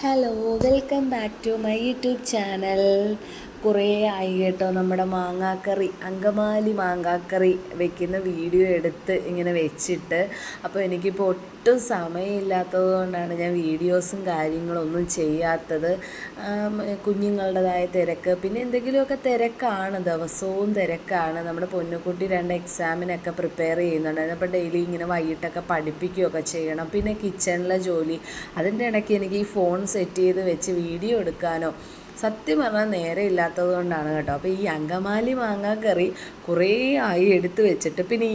Hello, welcome back to my YouTube channel. കുറേ ആയി കേട്ടോ നമ്മുടെ മാങ്ങാക്കറി, അങ്കമാലി മാങ്ങാക്കറി വെക്കുന്ന വീഡിയോ എടുത്ത് ഇങ്ങനെ വെച്ചിട്ട്. അപ്പോൾ എനിക്കിപ്പോൾ ഒട്ടും സമയമില്ലാത്തത് കൊണ്ടാണ് ഞാൻ വീഡിയോസും കാര്യങ്ങളൊന്നും ചെയ്യാത്തത്. കുഞ്ഞുങ്ങളുടേതായ തിരക്ക്, പിന്നെ എന്തെങ്കിലുമൊക്കെ തിരക്കാണ്, ദിവസവും തിരക്കാണ്. നമ്മുടെ പൊന്നുകുട്ടി 2 എക്സാമിനൊക്കെ പ്രിപ്പയർ ചെയ്യുന്നുണ്ടായിരുന്നു. അപ്പോൾ ഡെയിലി ഇങ്ങനെ വൈകിട്ടൊക്കെ പഠിപ്പിക്കുകയൊക്കെ ചെയ്യണം. പിന്നെ കിച്ചണിലെ ജോലി, അതിൻ്റെ ഇടയ്ക്ക് എനിക്ക് ഈ ഫോൺ സെറ്റ് ചെയ്ത് വെച്ച് വീഡിയോ എടുക്കാനോ സത്യം പറഞ്ഞാൽ നേരെ ഇല്ലാത്തത് കൊണ്ടാണ് കേട്ടോ. അപ്പോൾ ഈ അങ്കമാലി മാങ്ങാക്കറി കുറേ ആയി എടുത്ത് വെച്ചിട്ട്, പിന്നെ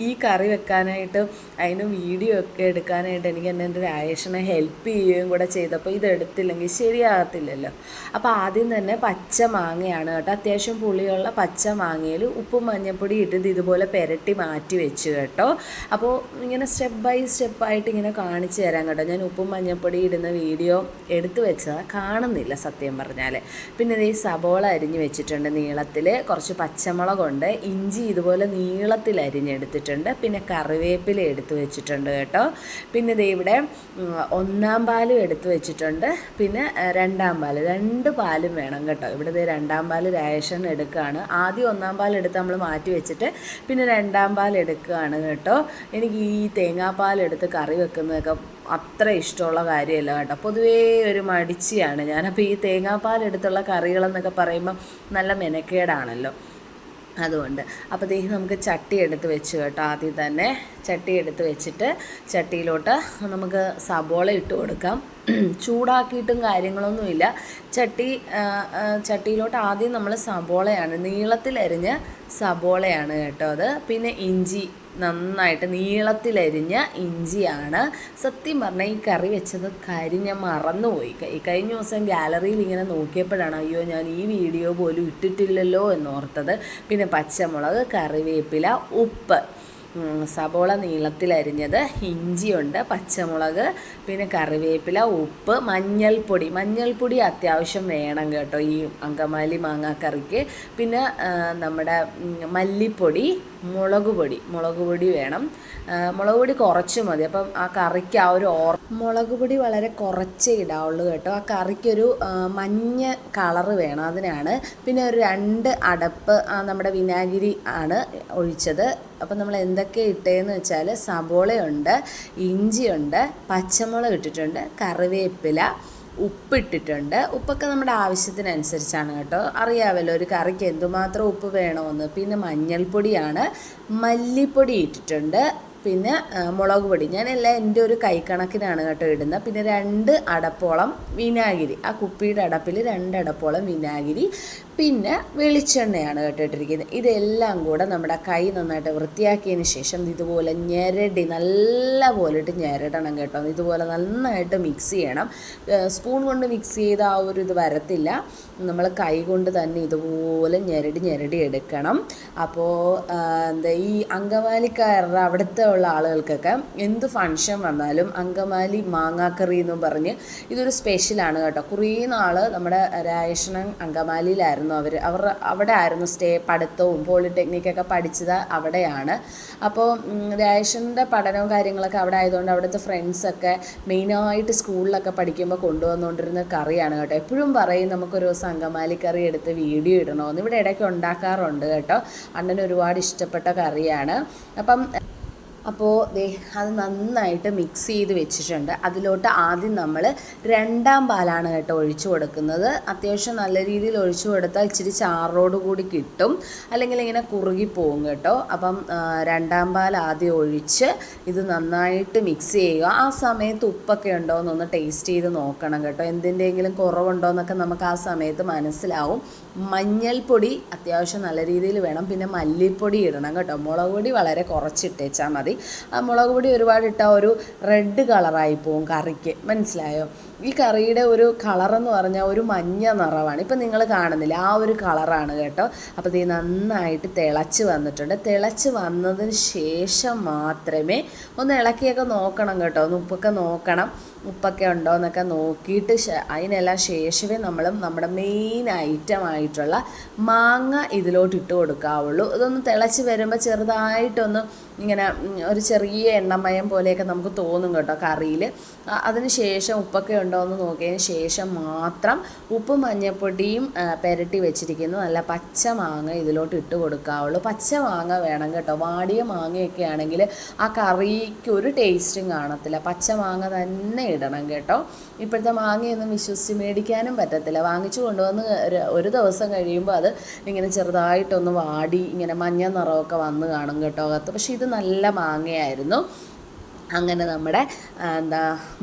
ഈ കറി വെക്കാനായിട്ട് അതിന് വീഡിയോ ഒക്കെ എടുക്കാനായിട്ട് എനിക്ക് എൻ്റെ രായേഷനെ ഹെൽപ്പ് ചെയ്യുകയും കൂടെ ചെയ്തപ്പോൾ ഇതെടുത്തില്ലെങ്കിൽ ശരിയാകത്തില്ലല്ലോ. അപ്പോൾ ആദ്യം തന്നെ പച്ച മാങ്ങയാണ് കേട്ടോ, അത്യാവശ്യം പുളിയുള്ള പച്ച മാങ്ങയിൽ ഉപ്പും മഞ്ഞൾപ്പൊടി ഇട്ടിട്ട് ഇതുപോലെ പെരട്ടി മാറ്റി വെച്ച് കേട്ടോ. അപ്പോൾ ഇങ്ങനെ സ്റ്റെപ്പ് ബൈ സ്റ്റെപ്പായിട്ട് ഇങ്ങനെ കാണിച്ചു തരാം കേട്ടോ. ഞാൻ ഉപ്പും മഞ്ഞൾപ്പൊടി ഇടുന്ന വീഡിയോ എടുത്തു വെച്ചത് കാണുന്നില്ല സത്യം പറഞ്ഞാൽ. പിന്നെ ഈ സബോള അരിഞ്ഞ് വെച്ചിട്ടുണ്ട് നീളത്തിൽ, കുറച്ച് പച്ചമുളകുണ്ട്, ഇഞ്ചി ഇതുപോലെ നീളത്തിൽ അരിഞ്ഞെടുത്തിട്ടുണ്ട്, പിന്നെ കറിവേപ്പില എടുത്ത് വെച്ചിട്ടുണ്ട് കേട്ടോ. പിന്നെ ദേ ഇവിടെ 1-ാം പാലും എടുത്ത് വെച്ചിട്ടുണ്ട്, പിന്നെ 2-ാം പാൽ, 2 പാലും വേണം കേട്ടോ. ഇവിടെ ദേ 2-ാം പാൽ രായേഷൻ എടുക്കുകയാണ്. ആദ്യം 1-ാം പാൽ എടുത്ത് നമ്മൾ മാറ്റി വെച്ചിട്ട് പിന്നെ 2-ാം പാൽ എടുക്കുകയാണ് കേട്ടോ. എനിക്ക് ഈ തേങ്ങാപ്പാൽ എടുത്ത് കറി വെക്കുന്നതൊക്കെ അത്ര ഇഷ്ടമുള്ള കാര്യമല്ല കേട്ടോ. പൊതുവേ ഒരു മടിച്ചിയാണ് ഞാൻ. അപ്പോൾ ഈ തേങ്ങാപ്പാൽ എടുത്തുള്ള കറികളെന്നൊക്കെ പറയുമ്പം നല്ല മെനക്കേടാണല്ലോ, അതുകൊണ്ട്. അപ്പോൾ ദേ നമുക്ക് ചട്ടി എടുത്ത് വെച്ച് കേട്ടോ. ആദ്യം തന്നെ ചട്ടി എടുത്ത് വെച്ചിട്ട് ചട്ടിയിലോട്ട് നമുക്ക് സബോള ഇട്ട് കൊടുക്കാം. ചൂടാക്കിയിട്ടും കാര്യങ്ങളൊന്നുമില്ല. ചട്ടിയിലോട്ട് ആദ്യം നമ്മൾ സബോളയാണ്, നീളത്തിലരിഞ്ഞ സബോളയാണ് കേട്ടോ അത്. പിന്നെ ഇഞ്ചി, നന്നായിട്ട് നീളത്തിലരിഞ്ഞ ഇഞ്ചിയാണ്. സത്യം പറഞ്ഞാൽ ഈ കറി വെച്ചത് ഞാൻ മറന്നുപോയി. കഴിഞ്ഞ ദിവസം ഗാലറിയിൽ ഇങ്ങനെ നോക്കിയപ്പോഴാണ് അയ്യോ ഞാൻ ഈ വീഡിയോ പോലും ഇട്ടിട്ടില്ലല്ലോ എന്നോർത്തത്. പിന്നെ പച്ചമുളക്, കറിവേപ്പില, ഉപ്പ്, സബോള നീളത്തിലരിഞ്ഞത്, ഇഞ്ചിയുണ്ട്, പച്ചമുളക്, പിന്നെ കറിവേപ്പില, ഉപ്പ്, മഞ്ഞൾപ്പൊടി അത്യാവശ്യം വേണം കേട്ടോ ഈ അങ്കമാലി മാങ്ങാക്കറിക്ക്. പിന്നെ നമ്മുടെ മല്ലിപ്പൊടി, മുളക് പൊടി വേണം. മുളക് പൊടി കുറച്ച് മതി. അപ്പം ആ കറിക്ക് ആ ഒരു മുളക് പൊടി വളരെ കുറച്ചേ ഇടാവുള്ളൂ കേട്ടോ. ആ കറിക്കൊരു മഞ്ഞ കളറ് വേണം, അതിനാണ്. പിന്നെ ഒരു 2 അടപ്പ് നമ്മുടെ വിനാഗിരി ആണ് ഒഴിച്ചത്. അപ്പം നമ്മൾ എന്തൊക്കെ ഇട്ടതെന്ന് വെച്ചാൽ സബോളയുണ്ട്, ഇഞ്ചിയുണ്ട്, പച്ചമുളക് ഇട്ടിട്ടുണ്ട്, കറിവേപ്പില, ഉപ്പിട്ടിട്ടുണ്ട്. ഉപ്പൊക്കെ നമ്മുടെ ആവശ്യത്തിനനുസരിച്ചാണ് കേട്ടോ. അറിയാമല്ലോ ഒരു കറിക്ക് എന്തുമാത്രം ഉപ്പ് വേണമെന്ന്. പിന്നെ മഞ്ഞൾപ്പൊടിയാണ്, മല്ലിപ്പൊടി ഇട്ടിട്ടുണ്ട്, പിന്നെ മുളക് പൊടി. ഞാനെല്ലാം എൻ്റെ ഒരു കൈക്കണക്കിനാണ് കേട്ടോ ഇടുന്നത്. പിന്നെ 2 അടപ്പോളം വിനാഗിരി, ആ കുപ്പിയുടെ അടപ്പിൽ 2 അടപ്പോളം വിനാഗിരി, പിന്നെ വെളിച്ചെണ്ണയാണ് കേട്ടോ ഇട്ടിരിക്കുന്നത്. ഇതെല്ലാം കൂടെ നമ്മുടെ കൈ നന്നായിട്ട് വൃത്തിയാക്കിയതിന് ശേഷം ഇതുപോലെ നല്ല പോലെ ഇട്ട് ഞെരടണം കേട്ടോ. ഇതുപോലെ നന്നായിട്ട് മിക്സ് ചെയ്യണം. സ്പൂൺ കൊണ്ട് മിക്സ് ചെയ്ത ആ ഒരു ഇത് വരത്തില്ല. നമ്മൾ കൈ കൊണ്ട് തന്നെ ഇതുപോലെ ഞെരടി എടുക്കണം. അപ്പോൾ ഈ അങ്കമാലിക്കാരുടെ അവിടുത്തെ ഉള്ള ആളുകൾക്കൊക്കെ എന്ത് ഫങ്ഷൻ വന്നാലും അങ്കമാലി മാങ്ങാക്കറി എന്നും പറഞ്ഞ് ഇതൊരു സ്പെഷ്യലാണ് കേട്ടോ. കുറേ നാൾ നമ്മുടെ രായേഷണൻ അങ്കമാലിയിലായിരുന്നു. അവർ അവിടെ ആയിരുന്നു പഠിത്തവും പോളിടെക്നിക്കൊക്കെ പഠിച്ചത് അവിടെയാണ്. അപ്പോൾ രായേഷൻ്റെ പഠനവും കാര്യങ്ങളൊക്കെ അവിടെ ആയതുകൊണ്ട് അവിടുത്തെ ഫ്രണ്ട്സൊക്കെ മെയിനായിട്ട് സ്കൂളിലൊക്കെ പഠിക്കുമ്പോൾ കൊണ്ടുവന്നുകൊണ്ടിരുന്ന കറിയാണ് കേട്ടോ. എപ്പോഴും പറയും നമുക്കൊരു ദിവസം അങ്കമാലി കറി എടുത്ത് വീഡിയോ ഇടണമെന്ന്. ഇവിടെ ഇടയ്ക്ക് ഉണ്ടാക്കാറുണ്ട് കേട്ടോ. അണ്ണന് ഒരുപാട് ഇഷ്ടപ്പെട്ട കറിയാണ്. അപ്പോൾ അത് നന്നായിട്ട് മിക്സ് ചെയ്ത് വെച്ചിട്ടുണ്ട്. അതിലോട്ട് ആദ്യം നമ്മൾ 2-ാം പാലാണ് കേട്ടോ ഒഴിച്ചു കൊടുക്കുന്നത്. അത്യാവശ്യം നല്ല രീതിയിൽ ഒഴിച്ചു കൊടുത്താൽ ഇച്ചിരി ചാറോട് കൂടി കിട്ടും, അല്ലെങ്കിൽ ഇങ്ങനെ കുറുകിപ്പോവും കേട്ടോ. അപ്പം 2-ാം പാൽ ആദ്യം ഒഴിച്ച് ഇത് നന്നായിട്ട് മിക്സ് ചെയ്യുക. ആ സമയത്ത് ഉപ്പൊക്കെ ഉണ്ടോ എന്നൊന്ന് ടേസ്റ്റ് ചെയ്ത് നോക്കണം കേട്ടോ. എന്തിൻ്റെയെങ്കിലും കുറവുണ്ടോ എന്നൊക്കെ നമുക്ക് ആ സമയത്ത് മനസ്സിലാവും. മഞ്ഞൾപ്പൊടി അത്യാവശ്യം നല്ല രീതിയിൽ വേണം. പിന്നെ മല്ലിപ്പൊടി ഇടണം കേട്ടോ. മുളക് പൊടി വളരെ കുറച്ചിട്ടേച്ചാൽ മതി. ആ മുളക് പൊടി ഒരുപാട് ഇട്ടാൽ ഒരു റെഡ് കളറായി പോവും കറിക്ക്, മനസ്സിലായോ? ഈ കറിയുടെ ഒരു കളറെന്ന് പറഞ്ഞാൽ ഒരു മഞ്ഞ നിറമാണ്. ഇപ്പം നിങ്ങൾ കാണുന്നില്ല, ആ ഒരു കളറാണ് കേട്ടോ. അപ്പോൾ ഇത് നന്നായിട്ട് തിളച്ച് വന്നിട്ടുണ്ട്. തിളച്ച് വന്നതിന് ശേഷം മാത്രമേ ഒന്ന് ഇളക്കിയൊക്കെ നോക്കണം കേട്ടോ. ഒന്ന് ഉപ്പൊക്കെ നോക്കണം, ഉപ്പൊക്കെ ഉണ്ടോ എന്നൊക്കെ നോക്കിയിട്ട് അതിനെല്ലാം ശേഷമേ നമ്മുടെ മെയിൻ ഐറ്റമായിട്ടുള്ള മാങ്ങ ഇതിലോട്ട് ഇട്ട് കൊടുക്കാവുള്ളൂ. ഇതൊന്ന് തിളച്ച് വരുമ്പോൾ ചെറുതായിട്ടൊന്ന് ഇങ്ങനെ ഒരു ചെറിയ എണ്ണമയം പോലെയൊക്കെ നമുക്ക് തോന്നും കേട്ടോ കറിയിൽ. അതിന് ശേഷം ഉപ്പൊക്കെ ഉണ്ടോ എന്ന് നോക്കിയതിന് ശേഷം മാത്രം ഉപ്പും മഞ്ഞൾപ്പൊടിയും പുരട്ടി വെച്ചിരിക്കുന്നു നല്ല പച്ച മാങ്ങ ഇതിലോട്ട് ഇട്ട് കൊടുക്കാവുള്ളൂ. പച്ച മാങ്ങ വേണം കേട്ടോ. വാടിയ മാങ്ങയൊക്കെ ആണെങ്കിൽ ആ കറിക്ക് ഒരു ടേസ്റ്റും കാണത്തില്ല. പച്ച മാങ്ങ തന്നെ ഇടണം കേട്ടോ. ഇപ്പോഴത്തെ മാങ്ങയൊന്നും വിശ്വസിച്ച് മേടിക്കാനും പറ്റത്തില്ല. വാങ്ങിച്ചു കൊണ്ടുവന്ന് ഒരു ദിവസം കഴിയുമ്പോൾ അത് ഇങ്ങനെ ചെറുതായിട്ടൊന്ന് വാടി ഇങ്ങനെ മഞ്ഞ നിറമൊക്കെ വന്ന് കാണും കേട്ടോ അകത്ത്. പക്ഷേ ഇത് നല്ല മാങ്ങയായിരുന്നു. അങ്ങനെ നമ്മുടെ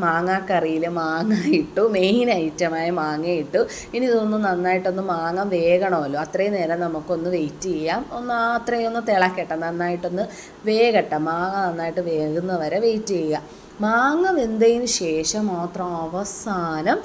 മാങ്ങാക്കറിയിൽ മാങ്ങ ഇട്ടു, മെയിൻ ഐറ്റമായ മാങ്ങ ഇട്ടു. ഇനി ഇതൊന്ന് നന്നായിട്ടൊന്ന് മാങ്ങ വേകണമല്ലോ, അത്രയും നേരം നമുക്കൊന്ന് വെയിറ്റ് ചെയ്യാം. അത്രയും ഒന്ന് തിളക്കട്ടെ, നന്നായിട്ടൊന്ന് വേകട്ടെ. മാങ്ങ നന്നായിട്ട് വേകുന്നവരെ വെയിറ്റ് ചെയ്യുക. മാങ്ങ വെന്തതിന് ശേഷം മാത്രം അവസാനം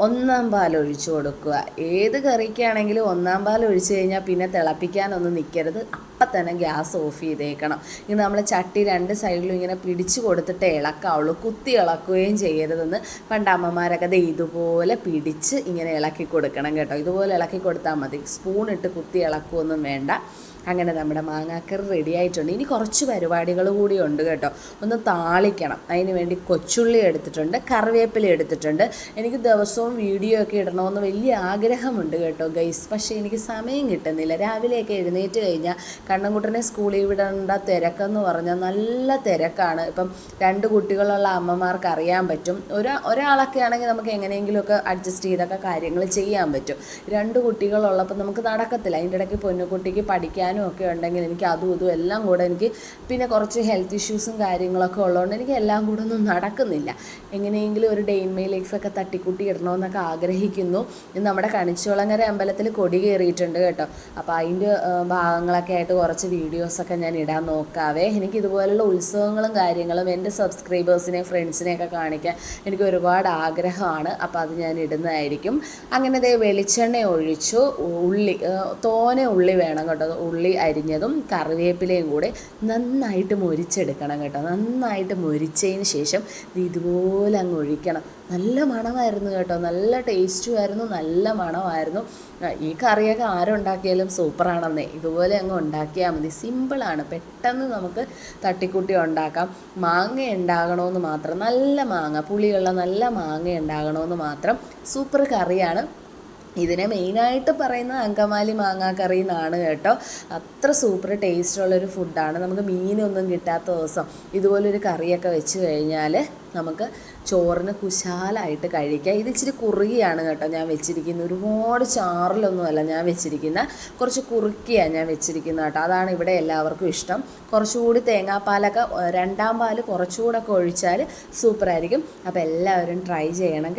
ഒന്നാം പാൽ ഒഴിച്ചു കൊടുക്കുക. ഏത് കറിക്കാണെങ്കിലും ഒന്നാം പാൽ ഒഴിച്ചു കഴിഞ്ഞാൽ പിന്നെ തിളപ്പിക്കാനൊന്നും നിൽക്കരുത്. അപ്പം തന്നെ ഗ്യാസ് ഓഫ് ചെയ്തേക്കണം. ഇനി നമ്മൾ ചട്ടി രണ്ട് സൈഡിലും ഇങ്ങനെ പിടിച്ചു കൊടുത്തിട്ട് ഇളക്കാവുള്ളൂ. കുത്തി ഇളക്കുകയും ചെയ്യരുതെന്ന് പണ്ട് അമ്മമാരൊക്കെ ഇതുപോലെ പിടിച്ച് ഇങ്ങനെ ഇളക്കി കൊടുക്കണം കേട്ടോ. ഇതുപോലെ ഇളക്കി കൊടുത്താൽ മതി. സ്പൂണിട്ട് കുത്തി ഇളക്കുകയൊന്നും വേണ്ട. അങ്ങനെ നമ്മുടെ മാങ്ങാക്കറി റെഡി ആയിട്ടുണ്ട്. ഇനി കുറച്ച് പരിപാടികൾ കൂടി ഉണ്ട് കേട്ടോ. ഒന്ന് താളിക്കണം. അതിന് വേണ്ടി കൊച്ചുള്ളി എടുത്തിട്ടുണ്ട്, കറിവേപ്പില എടുത്തിട്ടുണ്ട്. എനിക്ക് ദിവസവും വീഡിയോ ഒക്കെ ഇടണമെന്ന് വലിയ ആഗ്രഹമുണ്ട് കേട്ടോ ഗൈസ്. പക്ഷേ എനിക്ക് സമയം കിട്ടുന്നില്ല. രാവിലെയൊക്കെ എഴുന്നേറ്റ് കഴിഞ്ഞാൽ കണ്ണൻകുട്ടനെ സ്കൂളിൽ വിടേണ്ട തിരക്കെന്ന് പറഞ്ഞാൽ നല്ല തിരക്കാണ്. ഇപ്പം 2 കുട്ടികളുള്ള അമ്മമാർക്ക് അറിയാൻ പറ്റും. ഒരാളൊക്കെ ആണെങ്കിൽ നമുക്ക് എങ്ങനെയെങ്കിലുമൊക്കെ അഡ്ജസ്റ്റ് ചെയ്തൊക്കെ കാര്യങ്ങൾ ചെയ്യാൻ പറ്റും. 2 കുട്ടികളുള്ളപ്പോൾ നമുക്ക് നടക്കത്തില്ല. അതിൻ്റെ ഇടയ്ക്ക് പൊന്നുകുട്ടിക്ക് പഠിക്കാനും ഒക്കെ ഉണ്ടെങ്കിൽ എനിക്ക് അതും ഇതും എല്ലാം കൂടെ എനിക്ക് പിന്നെ കുറച്ച് ഹെൽത്ത് ഇഷ്യൂസും കാര്യങ്ങളൊക്കെ ഉള്ളതുകൊണ്ട് എനിക്ക് എല്ലാം കൂടെ ഒന്നും നടക്കുന്നില്ല. എങ്ങനെയെങ്കിലും ഒരു ഡേ ഇൻ മൈ ലൈഫൊക്കെ തട്ടിക്കൂട്ടി ഇടണമെന്നൊക്കെ ആഗ്രഹിക്കുന്നു. നമ്മുടെ കണിച്ചുളങ്ങര അമ്പലത്തിൽ കൊടി കയറിയിട്ടുണ്ട് കേട്ടോ. അപ്പോൾ അതിൻ്റെ ഭാഗങ്ങളൊക്കെ ആയിട്ട് കുറച്ച് വീഡിയോസൊക്കെ ഞാൻ ഇടാൻ നോക്കാവേ. എനിക്ക് ഇതുപോലുള്ള ഉത്സവങ്ങളും കാര്യങ്ങളും എൻ്റെ സബ്സ്ക്രൈബേഴ്സിനെയും ഫ്രണ്ട്സിനെയൊക്കെ കാണിക്കാൻ എനിക്ക് ഒരുപാട് ആഗ്രഹമാണ്. അപ്പോൾ അത് ഞാൻ ഇടുന്നതായിരിക്കും. അങ്ങനെ വെളിച്ചെണ്ണ ഒഴിച്ചു. തോനെ ഉള്ളി വേണം കേട്ടോ. ഉള്ളി അരിഞ്ഞതും കറിവേപ്പിലയും കൂടെ നന്നായിട്ട് മൊരിച്ചെടുക്കണം കേട്ടോ. നന്നായിട്ട് മൊരിച്ചതിന് ശേഷം ഇതുപോലെ അങ്ങ് ഒഴിക്കണം. നല്ല മണമായിരുന്നു കേട്ടോ. നല്ല ടേസ്റ്റുമായിരുന്നു, നല്ല മണമായിരുന്നു. ഈ കറിയൊക്കെ ആരുണ്ടാക്കിയാലും സൂപ്പറാണെന്നേ. ഇതുപോലെ അങ്ങ് ഉണ്ടാക്കിയാൽ മതി. സിമ്പിളാണ്, പെട്ടെന്ന് നമുക്ക് തട്ടിക്കൂട്ടി ഉണ്ടാക്കാം. മാങ്ങ ഉണ്ടാകണമെന്ന് മാത്രം, നല്ല മാങ്ങ, പുളിയുള്ള നല്ല മാങ്ങ ഉണ്ടാകണമെന്ന് മാത്രം. സൂപ്പർ കറിയാണ്. ഇതിനെ മെയിനായിട്ട് പറയുന്നത് അങ്കമാലി മാങ്ങാക്കറി എന്നാണ് കേട്ടോ. അത്ര സൂപ്പർ ടേസ്റ്റുള്ളൊരു ഫുഡാണ്. നമുക്ക് മീനൊന്നും കിട്ടാത്ത ദിവസം ഇതുപോലൊരു കറിയൊക്കെ വെച്ച് കഴിഞ്ഞാൽ നമുക്ക് ചോറിന് കുശാലായിട്ട് കഴിക്കാം. ഇത് ഇച്ചിരി കുറുകിയാണ് കേട്ടോ ഞാൻ വെച്ചിരിക്കുന്നത്. ഒരുപാട് ചാറിലൊന്നുമല്ല ഞാൻ വെച്ചിരിക്കുന്നത്, കുറച്ച് കുറുക്കിയാണ് ഞാൻ വെച്ചിരിക്കുന്നത് കേട്ടോ. അതാണ് ഇവിടെ എല്ലാവർക്കും ഇഷ്ടം. കുറച്ചുകൂടി തേങ്ങാപ്പാലൊക്കെ 2ാം പാൽ കുറച്ചുകൂടെ ഒക്കെ ഒഴിച്ചാൽ സൂപ്പറായിരിക്കും. അപ്പോൾ എല്ലാവരും ട്രൈ ചെയ്യണം.